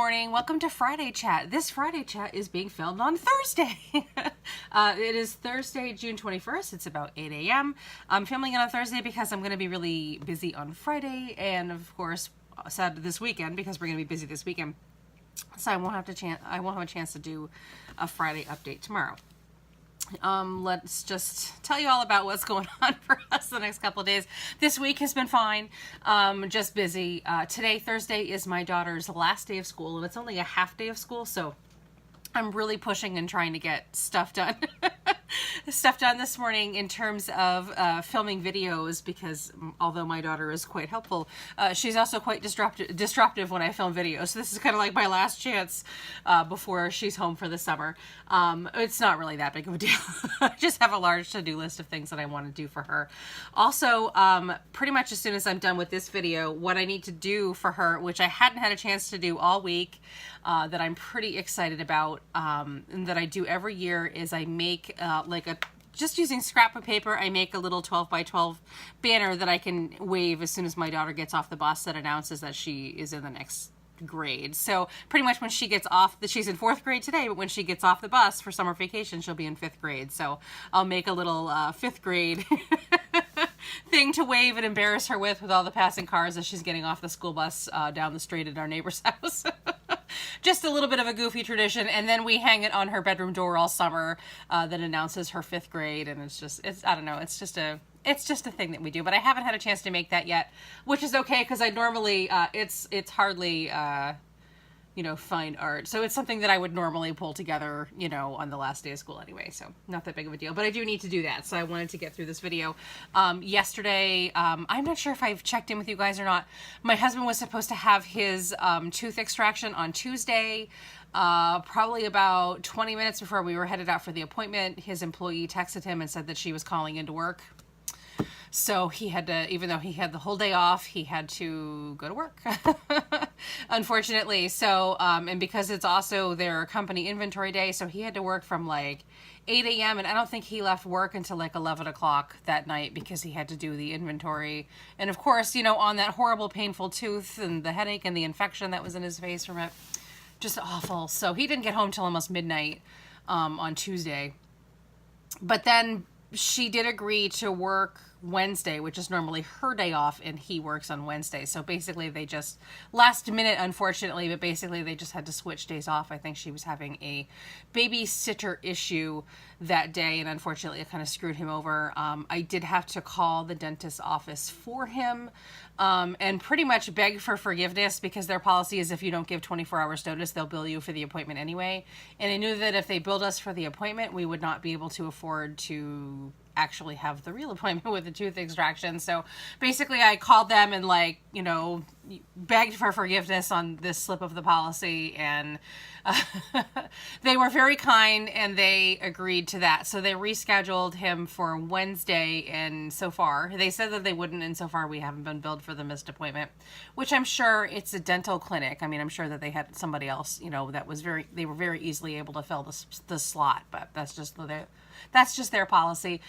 morning. Welcome to Friday Chat. This Friday Chat is being filmed on Thursday. It is Thursday, June 21st. It's about 8 a.m. I'm filming it on Thursday because I'm going to be really busy on Friday, and of course, Saturday this weekend because we're going to be busy this weekend. So I won't have a chance to do a Friday update tomorrow. Let's just tell you all about what's going on for us the next couple of days. This week has been fine. Just busy. Today, Thursday, is my daughter's last day of school, and it's only a half day of school, so I'm really pushing and trying to get stuff done. Stuff done this morning in terms of filming videos, because although my daughter is quite helpful, she's also quite disruptive when I film videos. So this is kind of like my last chance before she's home for the summer. It's not really that big of a deal. I just have a large to-do list of things that I want to do for her. Also, pretty much as soon as I'm done with this video, what I need to do for her, which I hadn't had a chance to do all week, that I'm pretty excited about, and that I do every year, is I make just using scrap of paper, I make a little 12 by 12 banner that I can wave as soon as my daughter gets off the bus that announces that she is in the next grade. So pretty much when she gets off, she's in 4th grade today, but when she gets off the bus for summer vacation, she'll be in 5th grade. So I'll make a little 5th grade thing to wave and embarrass her with all the passing cars as she's getting off the school bus down the street at our neighbor's house. Just a little bit of a goofy tradition, and then we hang it on her bedroom door all summer that announces her 5th grade, and I don't know, it's just a thing that we do, but I haven't had a chance to make that yet, which is okay, because I normally, it's hardly, fine art. So it's something that I would normally pull together, on the last day of school anyway. So not that big of a deal, but I do need to do that. So I wanted to get through this video. Yesterday, I'm not sure if I've checked in with you guys or not. My husband was supposed to have his tooth extraction on Tuesday. Probably about 20 minutes before we were headed out for the appointment, his employee texted him and said that she was calling into work. So he had to, even though he had the whole day off, he had to go to work, unfortunately. So, and because it's also their company inventory day, so he had to work from like 8 a.m. And I don't think he left work until like 11 o'clock that night because he had to do the inventory. And of course, on that horrible, painful tooth and the headache and the infection that was in his face from it, just awful. So he didn't get home till almost midnight on Tuesday. But then she did agree to work Wednesday, which is normally her day off, and he works on Wednesday. So basically they just, last minute unfortunately, but basically they just had to switch days off. I think she was having a babysitter issue that day, and unfortunately it kind of screwed him over. I did have to call the dentist's office for him and pretty much beg for forgiveness, because their policy is if you don't give 24 hours notice, they'll bill you for the appointment anyway. And I knew that if they billed us for the appointment, we would not be able to afford to actually have the real appointment with the tooth extraction. So basically I called them and begged for forgiveness on this slip of the policy, and they were very kind and they agreed to that. So they rescheduled him for Wednesday, and so far they said that they wouldn't, and so far we haven't been billed for the missed appointment, which I'm sure it's a dental clinic. I mean, I'm sure that they had somebody else, that was they were very easily able to fill the slot, but that's just their policy.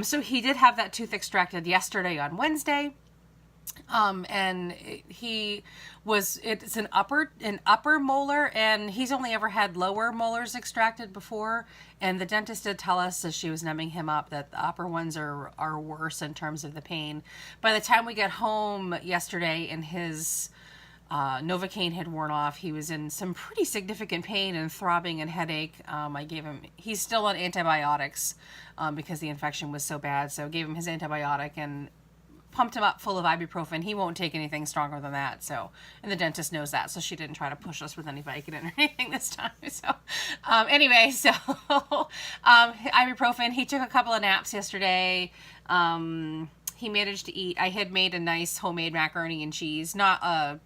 So he did have that tooth extracted yesterday on Wednesday. And it's an upper molar, and he's only ever had lower molars extracted before. And the dentist did tell us, as she was numbing him up, that the upper ones are worse in terms of the pain. By the time we got home yesterday and his Novocaine had worn off, he was in some pretty significant pain and throbbing and headache. He's still on antibiotics because the infection was so bad. So I gave him his antibiotic and pumped him up full of ibuprofen. He won't take anything stronger than that. So, and the dentist knows that, so she didn't try to push us with any Vicodin or anything this time. So, anyway, ibuprofen. He took a couple of naps yesterday. He managed to eat. I had made a nice homemade macaroni and cheese, not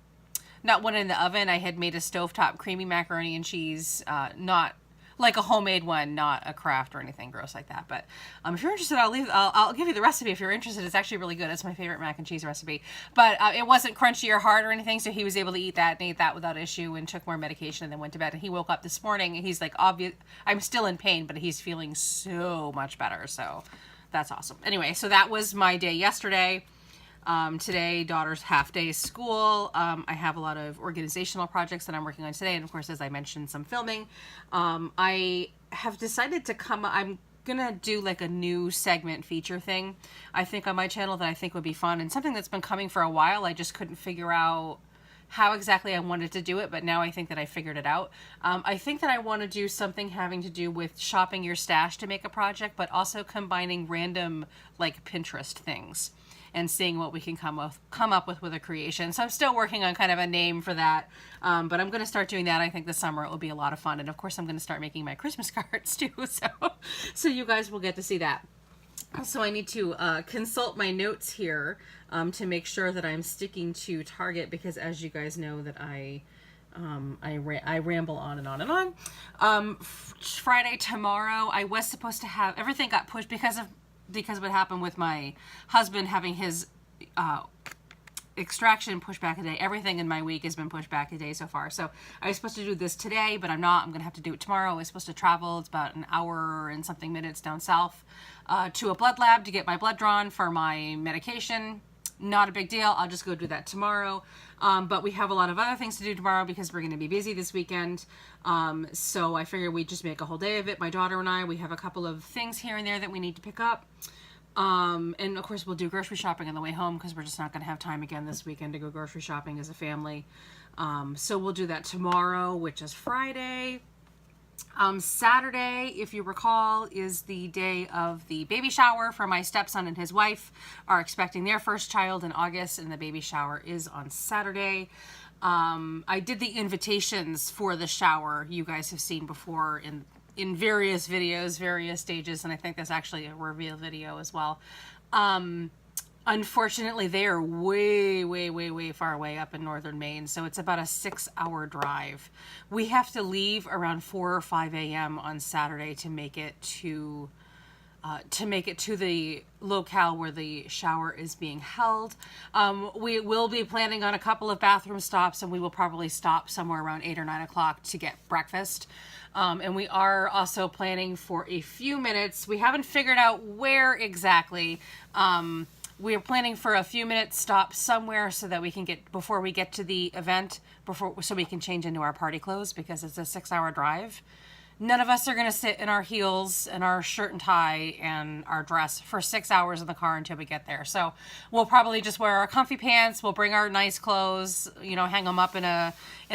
one in the oven. I had made a stovetop creamy macaroni and cheese, not like a homemade one, not a craft or anything gross like that. But if you're interested, I'll give you the recipe if you're interested. It's actually really good. It's my favorite mac and cheese recipe. But it wasn't crunchy or hard or anything, so he was able to eat that and ate that without issue, and took more medication and then went to bed. And he woke up this morning and he's like, I'm still in pain, but he's feeling so much better. So that's awesome. Anyway, so that was my day yesterday. Today, daughter's half day school. I have a lot of organizational projects that I'm working on today. And of course, as I mentioned, some filming. I have decided to I'm gonna do like a new segment feature thing, I think, on my channel that I think would be fun and something that's been coming for a while. I just couldn't figure out how exactly I wanted to do it, but now I think that I figured it out. I think that I want to do something having to do with shopping your stash to make a project, but also combining random like Pinterest things and seeing what we can come up with a creation. So I'm still working on kind of a name for that, but I'm going to start doing that. I think this summer it will be a lot of fun, and of course I'm going to start making my Christmas cards too. So you guys will get to see that. So I need to consult my notes here to make sure that I'm sticking to target, because as you guys know that I ramble on and on and on. Friday, tomorrow, I was supposed to have, everything got pushed because of what happened with my husband having his extraction pushed back a day. Everything in my week has been pushed back a day so far. So I was supposed to do this today, but I'm not. I'm going to have to do it tomorrow. I was supposed to travel. It's about an hour and something minutes down south to a blood lab to get my blood drawn for my medication. Not a big deal. I'll just go do that tomorrow. But we have a lot of other things to do tomorrow because we're going to be busy this weekend. So I figured we'd just make a whole day of it. My daughter and I, we have a couple of things here and there that we need to pick up. And of course we'll do grocery shopping on the way home because we're just not going to have time again this weekend to go grocery shopping as a family. So we'll do that tomorrow, which is Friday. Saturday, if you recall, is the day of the baby shower for my stepson and his wife are expecting their first child in August, and the baby shower is on Saturday. I did the invitations for the shower you guys have seen before in various videos, various stages, and I think there's actually a reveal video as well. Unfortunately, they are way far away up in northern Maine, so it's about a 6-hour drive. We have to leave around 4 or 5 a.m. on Saturday to make it to the locale where the shower is being held. We will be planning on a couple of bathroom stops, and we will probably stop somewhere around 8 or 9 o'clock to get breakfast. And we are also planning for a few minutes. We haven't figured out where exactly. We are planning for a few minutes stop somewhere so that we can get, before we get to the event, so we can change into our party clothes, because it's a 6-hour drive. None of us are going to sit in our heels and our shirt and tie and our dress for 6 hours in the car until we get there. So we'll probably just wear our comfy pants. We'll bring our nice clothes, hang them up in a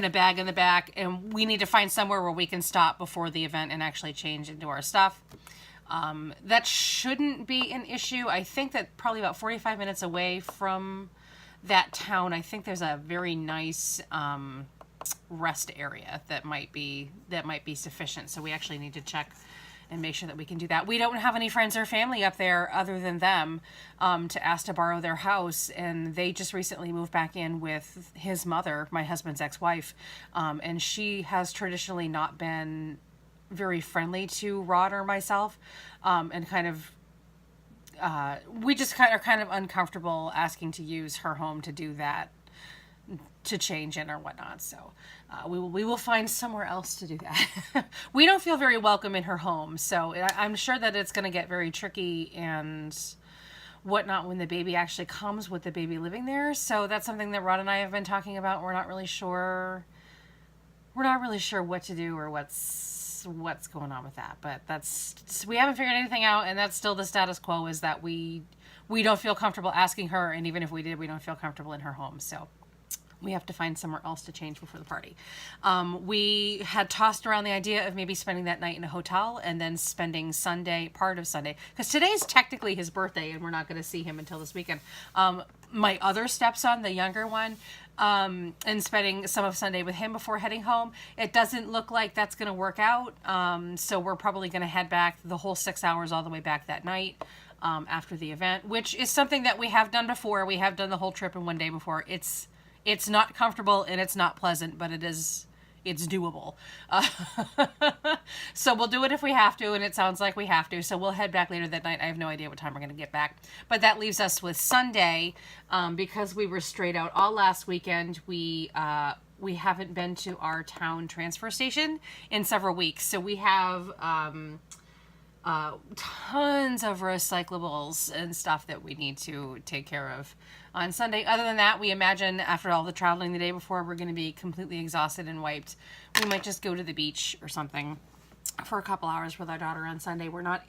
bag in the back. And we need to find somewhere where we can stop before the event and actually change into our stuff. That shouldn't be an issue. I think that probably about 45 minutes away from that town, I think there's a very nice rest area that might be sufficient. So we actually need to check and make sure that we can do that. We don't have any friends or family up there other than them to ask to borrow their house, and they just recently moved back in with his mother, my husband's ex-wife, and she has traditionally not been very friendly to Rod or myself, and kind of we just are kind of uncomfortable asking to use her home to do that, to change in or whatnot. So we will find somewhere else to do that. We don't feel very welcome in her home, so I'm sure that it's going to get very tricky and whatnot when the baby actually comes, with the baby living there. So that's something that Rod and I have been talking about. We're not really sure what to do or what's going on with that, but we haven't figured anything out, and that's still the status quo, is that we don't feel comfortable asking her, and even if we did, we don't feel comfortable in her home. So we have to find somewhere else to change before the party. We had tossed around the idea of maybe spending that night in a hotel and then spending part of Sunday, because today's technically his birthday and we're not going to see him until this weekend. My other stepson, the younger one, and spending some of Sunday with him before heading home. It doesn't look like that's going to work out. So we're probably going to head back the whole 6 hours all the way back that night. After the event, which is something that we have done before. We have done the whole trip in one day before. It's not comfortable and it's not pleasant, but it's doable. So we'll do it if we have to, and it sounds like we have to. So we'll head back later that night. I have no idea what time we're going to get back. But that leaves us with Sunday, because we were straight out all last weekend. We haven't been to our town transfer station in several weeks. So we have Tons of recyclables and stuff that we need to take care of on Sunday. Other than that, we imagine after all the traveling the day before, we're going to be completely exhausted and wiped. We might just go to the beach or something for a couple hours with our daughter on Sunday. We're not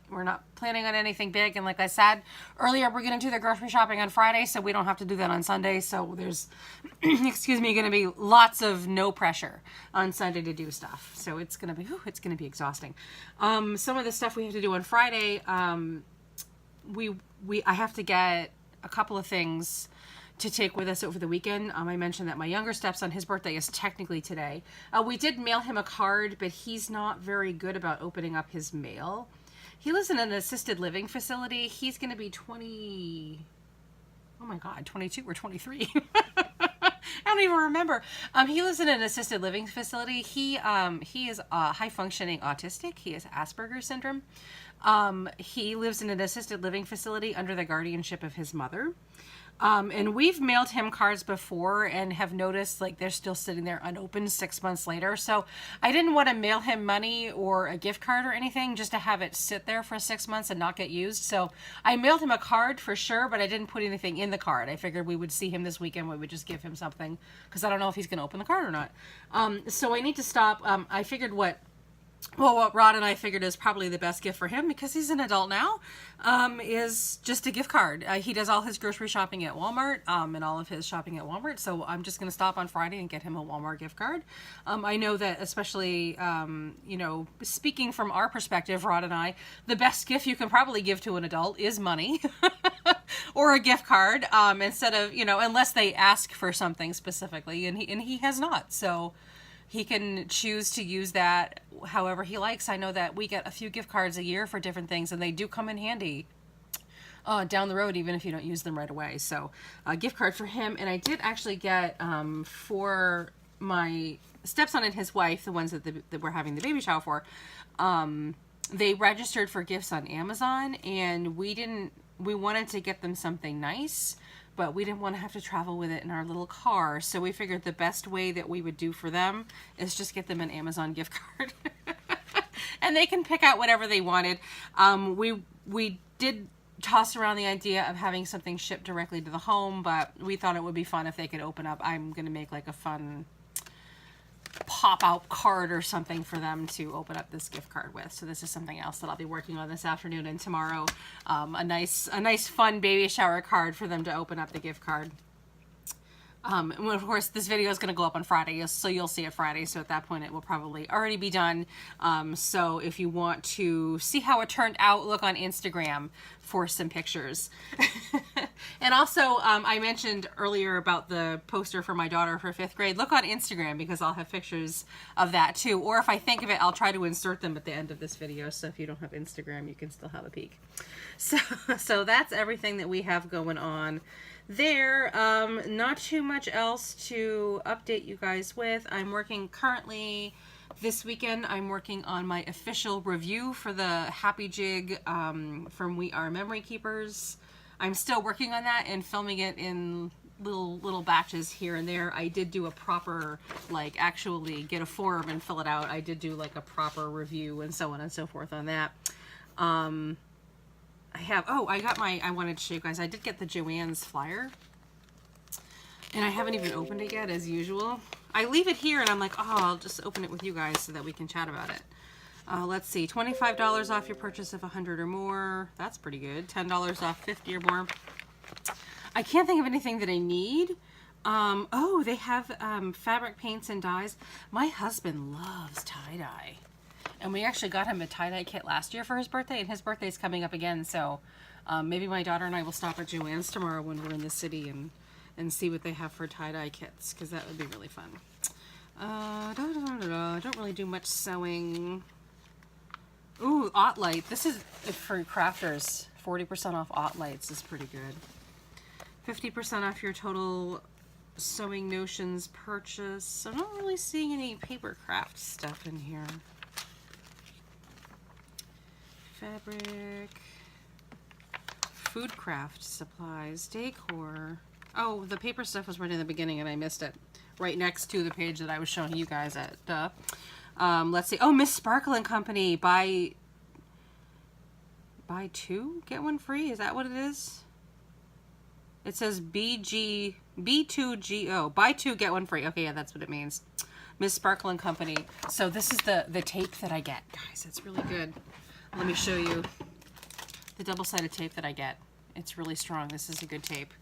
planning on anything big, and like I said earlier, we're going to do the grocery shopping on Friday, so we don't have to do that on Sunday. So there's excuse me, going to be lots of no pressure on Sunday to do stuff. So it's going to be exhausting. Some of the stuff we have to do on Friday, I have to get a couple of things to take with us over the weekend. I mentioned that my younger stepson, his birthday is technically today. We did mail him a card, but he's not very good about opening up his mail. He lives in an assisted living facility. He's going to be 22 or 23. I don't even remember. He lives in an assisted living facility. He is high functioning autistic. He has Asperger's syndrome. He lives in an assisted living facility under the guardianship of his mother. And we've mailed him cards before and have noticed like they're still sitting there unopened 6 months later. So I didn't want to mail him money or a gift card or anything just to have it sit there for 6 months and not get used. So I mailed him a card for sure, but I didn't put anything in the card. I figured we would see him this weekend. We would just give him something because I don't know if he's going to open the card or not. So I need to stop. I figured what Rod and I figured is probably the best gift for him because he's an adult now, is just a gift card. He does all his grocery shopping at Walmart, and all of his shopping at Walmart. So I'm just going to stop on Friday and get him a Walmart gift card. I know that especially, speaking from our perspective, Rod and I, the best gift you can probably give to an adult is money or a gift card, instead of, unless they ask for something specifically, and he has not. So he can choose to use that however he likes. I know that we get a few gift cards a year for different things, and they do come in handy down the road, even if you don't use them right away. So a gift card for him. And I did actually get for my stepson and his wife, the ones that we're having the baby shower for, they registered for gifts on Amazon, and we wanted to get them something nice, but we didn't want to have to travel with it in our little car. So we figured the best way that we would do for them is just get them an Amazon gift card. And they can pick out whatever they wanted. We did toss around the idea of having something shipped directly to the home, but we thought it would be fun if they could open up. I'm going to make like a fun pop-out card or something for them to open up this gift card with. So this is something else that I'll be working on this afternoon and tomorrow. A nice fun baby shower card for them to open up the gift card. And of course, this video is going to go up on Friday, so you'll see it Friday. So at that point, it will probably already be done. So if you want to see how it turned out, look on Instagram for some pictures. And also, I mentioned earlier about the poster for my daughter for 5th grade. Look on Instagram because I'll have pictures of that too. Or if I think of it, I'll try to insert them at the end of this video. So if you don't have Instagram, you can still have a peek. So that's everything that we have going on there. Not too much else to update you guys with. I'm working currently this weekend. I'm working on my official review for the Happy Jig from We Are Memory Keepers. I'm still working on that and filming it in little batches here and there. I did do a proper, like, actually get a form and fill it out. I did do like a proper review and so on and so forth on that. I wanted to show you guys, I did get the Joann's flyer, and I haven't even opened it yet, as usual. I leave it here, and I'm like, I'll just open it with you guys so that we can chat about it. Let's see, $25 off your purchase of 100 or more. That's pretty good. $10 off 50 or more. I can't think of anything that I need. They have fabric paints and dyes. My husband loves tie-dye. And we actually got him a tie-dye kit last year for his birthday, and his birthday's coming up again, so maybe my daughter and I will stop at Joann's tomorrow when we're in the city and see what they have for tie-dye kits, because that would be really fun. I don't really do much sewing. Ooh, Ottlight. This is for crafters. 40% off Ottlights is pretty good. 50% off your total Sewing Notions purchase. I'm not really seeing any paper craft stuff in here. Fabric, food craft supplies, decor. Oh, the paper stuff was right in the beginning and I missed it. Right next to the page that I was showing you guys at. Let's see. Oh, Miss Sparkle and Company by buy two, get one free. Is that what it is? It says B2GO. Buy two, get one free. Okay, yeah, that's what it means. Miss Sparkle & Company. So this is the tape that I get. Guys, it's really good. Let me show you the double-sided tape that I get. It's really strong. This is a good tape.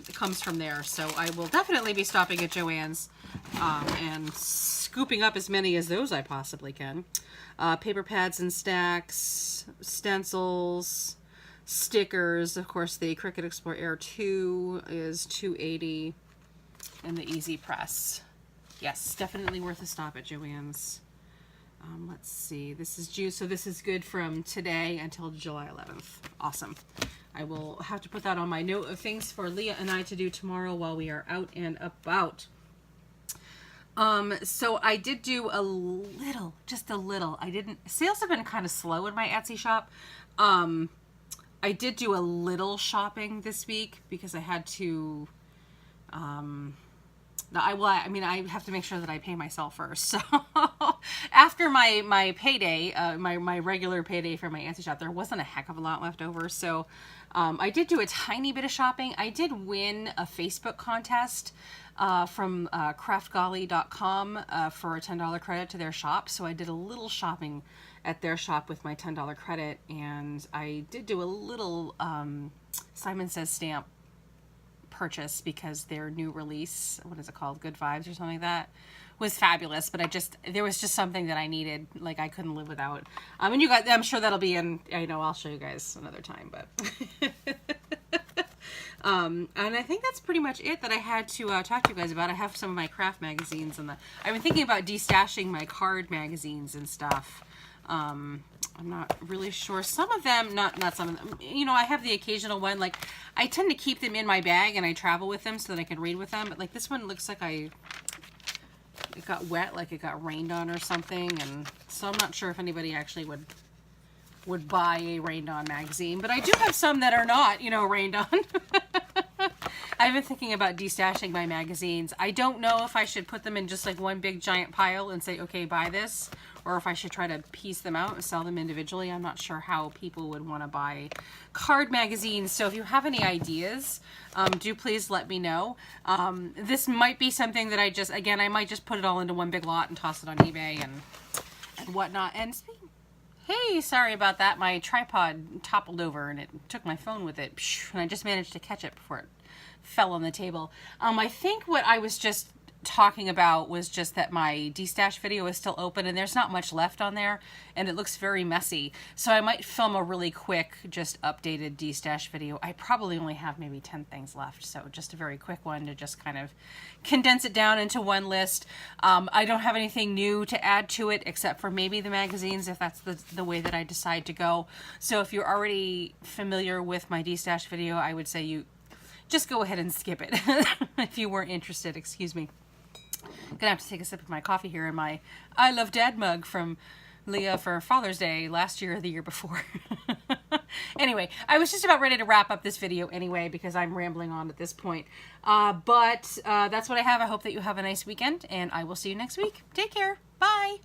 It comes from there. So I will definitely be stopping at Joann's and scooping up as many as those I possibly can. Paper pads and stacks, stencils, stickers. Of course, the Cricut Explore Air 2 is $2.80, and the Easy Press. Yes, definitely worth a stop at Joann's. Let's see. This is juice, so this is good from today until July 11th. Awesome. I will have to put that on my note of things for Leah and I to do tomorrow while we are out and about. So I did do a little, just a little. Sales have been kind of slow in my Etsy shop. I did do a little shopping this week because I had to, I have to make sure that I pay myself first. So after my payday, my regular payday for my Etsy shop, there wasn't a heck of a lot left over. So I did do a tiny bit of shopping. I did win a Facebook contest from craftgolly.com for a $10 credit to their shop. So I did a little shopping at their shop with my $10 credit, and I did do a little Simon Says stamp purchase because their new release, what is it called, Good Vibes or something like that, was fabulous. But there was just something that I needed, like I couldn't live without. And you guys, I'm sure that'll be in, I know I'll show you guys another time, but and I think that's pretty much it that I had to talk to you guys about. I have some of my craft magazines, and I've been thinking about destashing my card magazines and stuff. I'm not really sure. Some of them, not some of them, you know, I have the occasional one. Like, I tend to keep them in my bag and I travel with them so that I can read with them. But like this one looks like it got wet, like it got rained on or something. And so I'm not sure if anybody actually would buy a rained on magazine. But I do have some that are not, you know, rained on. I've been thinking about destashing my magazines. I don't know if I should put them in just like one big giant pile and say, okay, buy this, or if I should try to piece them out and sell them individually. I'm not sure how people would want to buy card magazines. So if you have any ideas, do please let me know. This might be something that I might just put it all into one big lot and toss it on eBay and whatnot. And hey, sorry about that. My tripod toppled over and it took my phone with it. And I just managed to catch it before it fell on the table. I think what I was just talking about was just that my destash video is still open and there's not much left on there and it looks very messy. So I might film a really quick, just updated destash video. I probably only have maybe 10 things left. So just a very quick one to just kind of condense it down into one list. I don't have anything new to add to it except for maybe the magazines if that's the way that I decide to go. So if you're already familiar with my destash video, I would say you just go ahead and skip it if you weren't interested. Excuse me. Gonna have to take a sip of my coffee here in my I Love Dad mug from Leah for Father's Day last year or the year before. Anyway, I was just about ready to wrap up this video anyway because I'm rambling on at this point. But that's what I have. I hope that you have a nice weekend and I will see you next week. Take care. Bye.